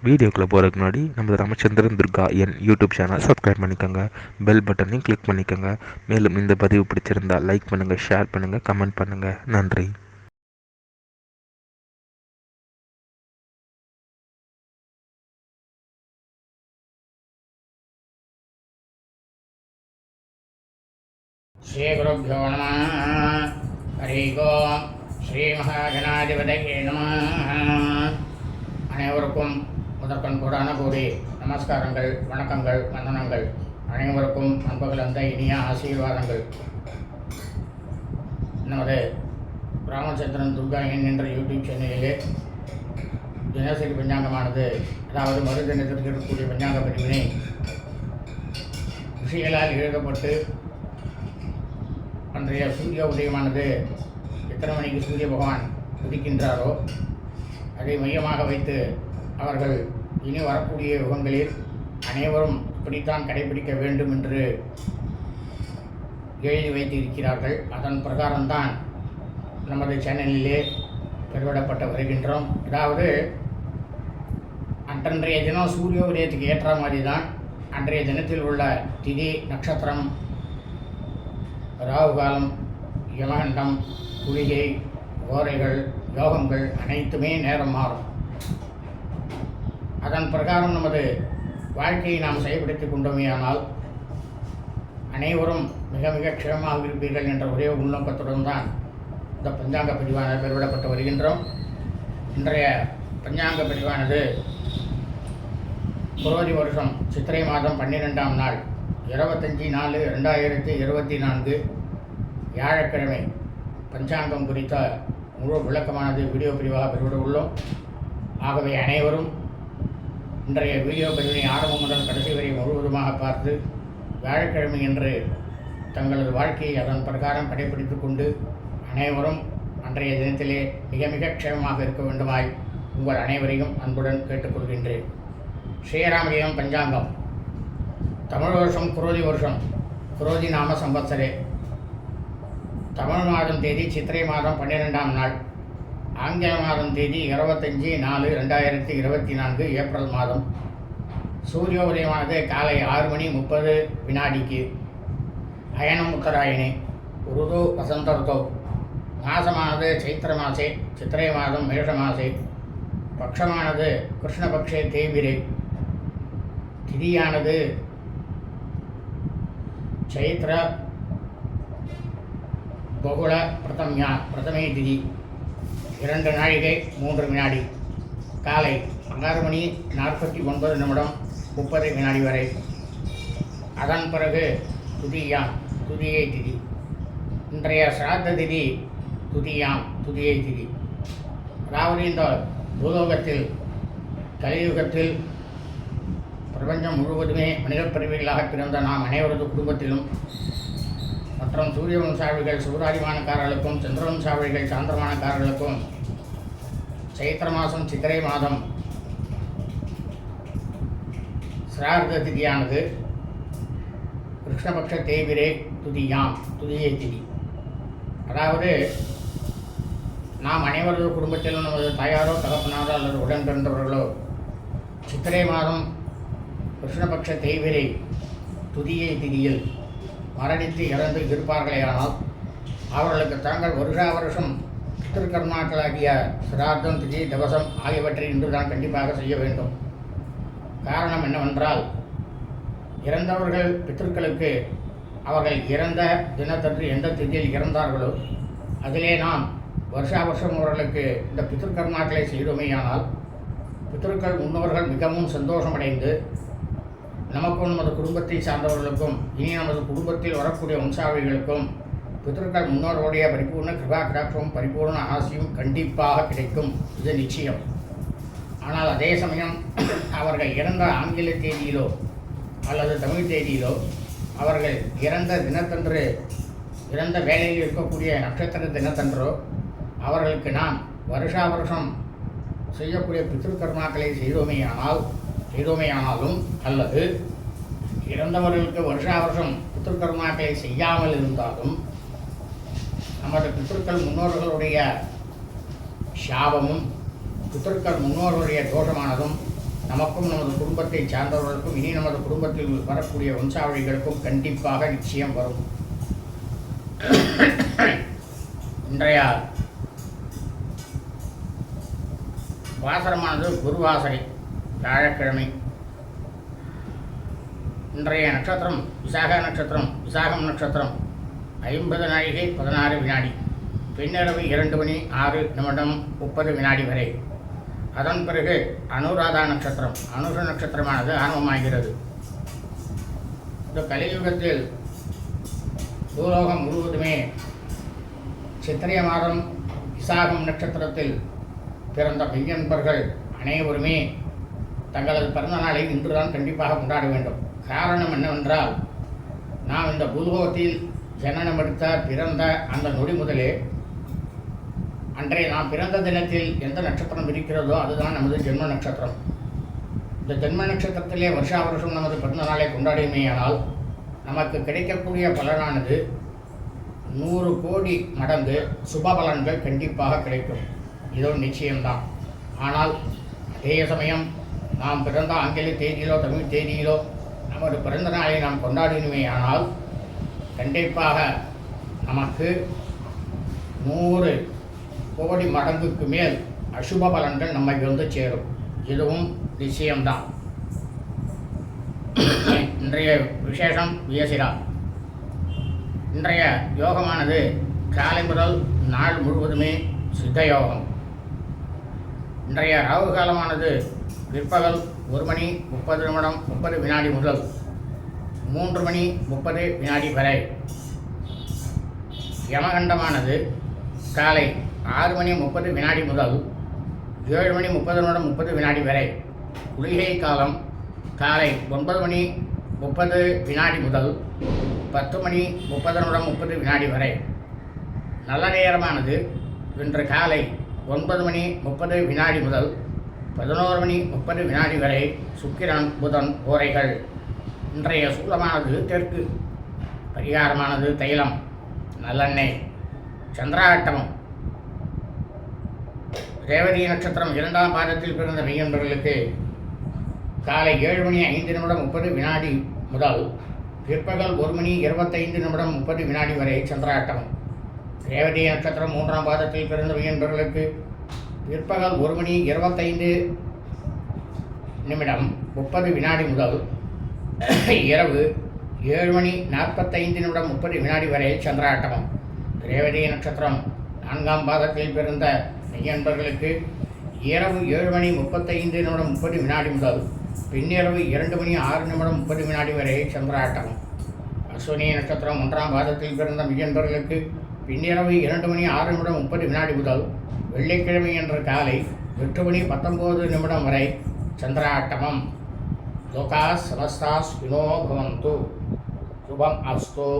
வீடியோக்குள்ளே போகிறதுக்கு முன்னாடி நம்ம ராமச்சந்திரன் துர்கா என் யூடியூப் சேனல் சப்ஸ்கிரைப் பண்ணிக்கோங்க, பெல் பட்டனையும் கிளிக் பண்ணிக்கோங்க. மேலும் இந்த பதிவு பிடிச்சிருந்தால் லைக் பண்ணுங்கள், ஷேர் பண்ணுங்கள், கமெண்ட் பண்ணுங்கள். நன்றி. ஸ்ரீ குருப்யோ நமः. ஹரி ஓம். ஸ்ரீ மகாகணாதிபதியே நமः. அனைவருக்கும் முதற்கண் கூடான கூடி நமஸ்காரங்கள், வணக்கங்கள், வந்தனங்கள். அனைவருக்கும் அன்புகள் அந்த இனிய ஆசீர்வாதங்கள். நமது ராமச்சந்திரன் துர்கா என்ற யூடியூப் சேனலிலே தினசரி பஞ்சாங்கமானது, அதாவது மறுதினத்திற்கு இருக்கக்கூடிய பஞ்சாங்க பதிவினை ரிஷிகளால் எழுதப்பட்டு அன்றைய சூரிய உதயமானது எத்தனை மணிக்கு சூரிய பகவான் உதிக்கின்றாரோ அதை மையமாக வைத்து அவர்கள் இனி வரக்கூடிய யுகங்களில் அனைவரும் இப்படித்தான் கடைபிடிக்க வேண்டும் என்று எழுதி வைத்து இருக்கிறார்கள். அதன் பிரகாரம்தான் நமது சேனலிலே பெருவிடப்பட்டு வருகின்றோம். அதாவது அன்றைய தினம் சூரிய உதயத்துக்கு ஏற்ற மாதிரி தான் அன்றைய தினத்தில் உள்ள திதி, நட்சத்திரம், ராகு காலம், யமகண்டம், குளிகை, ஓரைகள், யோகங்கள் அனைத்துமே நேரம் மாறும். அதன் பிரகாரம் நமது வாழ்க்கையை நாம் செயல்படுத்தி கொண்டோமேயானால் அனைவரும் மிக மிக க்ஷேமமாக இருப்பீர்கள் என்ற ஒரே உள்நோக்கத்துடன் தான் இந்த பஞ்சாங்க பதிவானது பெருவிடப்பட்டு வருகின்றோம். இன்றைய பஞ்சாங்க பதிவானது குரோதி வருஷம் சித்திரை மாதம் 12ஆம் நாள் 25/4/2024 வியாழக்கிழமை பஞ்சாங்கம் குறித்த முழு விளக்கமானது வீடியோ பிரிவாக பெற்றுவிட உள்ளோம். ஆகவே அனைவரும் இன்றைய வீடியோ பதிவினை ஆரம்பம் முதல் கடைசி வரை முழுவதுமாக பார்த்து வியாழக்கிழமை என்று தங்களது வாழ்க்கையை அதன் பிரகாரம் கடைபிடித்து கொண்டு அனைவரும் அன்றைய தினத்திலே மிக மிக க்ஷேமமாக இருக்க வேண்டுமாய் உங்கள் அனைவரையும் அன்புடன் கேட்டுக்கொள்கின்றேன். ஸ்ரீராமஜெயம் பஞ்சாங்கம். தமிழ் வருஷம் குரோதி வருஷம், குரோதி நாம சம்பத்சரே. தமிழ் மாதம் தேதி சித்திரை மாதம் 12ஆம் நாள், ஆங்கில மாதம் தேதி 25/4/2024 ஏப்ரல் மாதம். சூரிய உதயமானது காலை 6:30 அயனம் உத்தராயணே, ருது வசந்த ருதோ. மாசமானது சைத்திர மாசே, சித்திரை மாதம் மேஷ மாசே. பக்ஷமானது கிருஷ்ணபக்ஷே தேவிரே. திதியானது சைத்திர பகுள பிரதமே திதி. 2 நாழிகை 3 வினாடி. காலை 6:49:30 வரை. அதன் பிறகு துதியை திதி. இன்றைய சிராத்த திதி துதியை திதி. அதாவது இந்த பூலோகத்தில் கலியுகத்தில் பிரபஞ்சம் முழுவதுமே மனித பிரிவுகளாக பிறந்த நாம் அனைவரது குடும்பத்திலும் மற்றும் சூரிய வம்சாவளிகள் சூராதிமானக்காரர்களுக்கும், சந்திர வம்சாவளிகள் சாந்திரமானக்காரர்களுக்கும் சைத்திர மாதம் சித்திரை மாதம் சிரார்த்த திதியானது கிருஷ்ணபக்ஷ தேவிரே துதியை திதி. அதாவது நாம் அனைவரது குடும்பத்திலும் நமது தாயாரோ, தகப்பனாரோ அல்லது உடன் பிறந்தவர்களோ சித்திரை மாதம் கிருஷ்ணபக்ஷ தேவிரை துதியை திதியில் மரணித்து இறந்து இருப்பார்களேயானால் அவர்களுக்கு தாங்கள் வருஷா வருஷம் பித்திருக்கர்மாக்களாகிய சிரார்த்தம், திதி, தவசம் ஆகியவற்றை இன்றுதான் கண்டிப்பாக செய்ய வேண்டும். காரணம் என்னவென்றால், இறந்தவர்கள் பித்திருக்களுக்கு அவர்கள் இறந்த தினத்தன்று எந்த திதியில் இறந்தார்களோ அதிலே நாம் வருஷா வருஷம் அவர்களுக்கு இந்த பித்திருக்கர்மாக்களை செய்தோமேயானால் பித்திருக்கள் முன்னோர்கள் மிகவும் சந்தோஷமடைந்து நமக்கும் நமது குடும்பத்தை சார்ந்தவர்களுக்கும் இனி நமது குடும்பத்தில் வரக்கூடிய வம்சாவளிகளுக்கும் பித்திருக்கள் முன்னோர்களுடைய பரிபூர்ண கிருபா கடாட்சமும் பரிபூர்ண ஆசையும் கண்டிப்பாக கிடைக்கும். இது நிச்சயம். ஆனால் அதே சமயம் அவர்கள் இறந்த ஆங்கில தேதியிலோ அல்லது தமிழ் தேதியிலோ அவர்கள் இறந்த தினத்தன்று, இறந்த வேலையில் இருக்கக்கூடிய நட்சத்திர தினத்தன்றோ அவர்களுக்கு நாம் வருஷா வருஷம் செய்யக்கூடிய பித்ருக்கர்மாக்களை செய்தோமேயானாலும் அல்லது இறந்தவர்களுக்கு வருஷா வருஷம் பித்ருக்கர்மாக்களை செய்யாமல் இருந்தாலும் நமது பித்ருக்கள் முன்னோர்களுடைய சாபமும் பித்ருக்கள் முன்னோர்களுடைய தோஷமானதும் நமக்கும் நமது குடும்பத்தை சார்ந்தவர்களுக்கும் இனி நமது குடும்பத்தில் வரக்கூடிய வம்சாவளிகளுக்கும் கண்டிப்பாக நிச்சயம் வரும். இன்றைய வாசரமானது குருவாசரை, வியாழக்கிழமை. இன்றைய நட்சத்திரம் விசாக நட்சத்திரம். விசாகம் நட்சத்திரம் 50 நாழிகை 16 வினாடி, பின்னிரவு 2 மணி 6 நிமிடம் 30 வினாடி வரை. அதன் பிறகு அனுராதா நட்சத்திரம். அனுஷ நட்சத்திரமானது ஆரம்பமாகிறது. இந்த கலியுகத்தில் பூலோகம் முழுவதுமே சித்திரை மாதம் விசாகம் நட்சத்திரத்தில் பிறந்த மெய்யன்பர்கள் அனைவருமே தங்களது பிறந்த நாளை இன்றுதான் கண்டிப்பாக கொண்டாட வேண்டும். காரணம் என்னவென்றால், நாம் இந்த பூலோகத்தில் ஜனனமெடுத்த பிறந்த அந்த நொடி முதலே அன்றைய நாம் பிறந்த தினத்தில் எந்த நட்சத்திரம் இருக்கிறதோ அதுதான் நமது ஜென்ம நட்சத்திரம். இந்த ஜென்ம நட்சத்திரத்திலே வருஷா வருஷம் நமது பிறந்த நாளை கொண்டாடியமையானால் நமக்கு கிடைக்கக்கூடிய பலனானது 100 கோடி மடங்கு சுப பலன்கள் கண்டிப்பாக கிடைக்கும். இதோ நிச்சயம்தான். ஆனால் அதே சமயம் நாம் பிறந்த ஆங்கில தேதியிலோ தமிழ் தேதியிலோ நமது பிறந்த நாளை நாம் கொண்டாடினோமேயானால் கண்டிப்பாக நமக்கு 100 கோடி மடங்குக்கு மேல் அசுப பலன்கள் நம்மை வந்து சேரும். இதுவும் நிச்சயம்தான். இன்றைய விசேஷம் வியசிரா. இன்றைய யோகமானது காலை முதல் நாள் முழுவதுமே சித்த யோகம். இன்றைய ராகு காலமானது பிற்பகல் 1 மணி 30 நிமிடம் 30 வினாடி முதல் 3 மணி 30 வினாடி வரை. யமகண்டமானது காலை 6 மணி 30 வினாடி முதல் 7 மணி 30 நிமிடம் 30 வினாடி வரை. குளிகை காலம் காலை 9 மணி 30 வினாடி முதல் 10 மணி 30 நிமிடம் 30 வினாடி வரை. நல்ல நேரமானது இன்று காலை 9 மணி 30 வினாடி முதல் 11 மணி 30 வினாடி வரை. சுக்கிரன் புதன் ஓரைகள். இன்றைய சூலமானது தெற்கு. பரிகாரமானது தைலம், நல்லெண்ணெய். சந்திராட்டமம். ரேவதி நட்சத்திரம் 2ஆம் பாதத்தில் பிறந்த மெய்யன்பர்களுக்கு காலை 7 மணி 5 நிமிடம் 30 வினாடி முதல் பிற்பகல் 1 மணி 25 நிமிடம் 30 வினாடி வரை சந்திராட்டமம். ரேவதி நட்சத்திரம் 3ஆம் பாதத்தில் பிறந்த மெய்யன்பர்களுக்கு பிற்பகல் 1 மணி 25 நிமிடம் 30 வினாடி முதல் இரவு 7 மணி 45 நிமிடம் 30 வினாடி வரை சந்திராட்டமம். ரேவதி நட்சத்திரம் 4ஆம் பாதத்தில் பிறந்த மெய்யன்பர்களுக்கு இரவு 7 மணி 35 நிமிடம் 30 வினாடி முதல் பின்னிரவு 2 மணி 6 நிமிடம் 30 வினாடி வரை சந்திராட்டமம். அஸ்வினி நட்சத்திரம் 1ஆம் பாதத்தில் பிறந்த மெய்யன்பர்களுக்கு பின்னிரவு 2 மணி 6 நிமிடம் 30 வினாடி முதல் வெள்ளிக்கிழமை என்ற காலை 8 மணி 19 நிமிடம் வரை சந்திராட்டமம். லோகா சமஸ்தா சுகினோ பவந்து. சுபம் அஸ்து.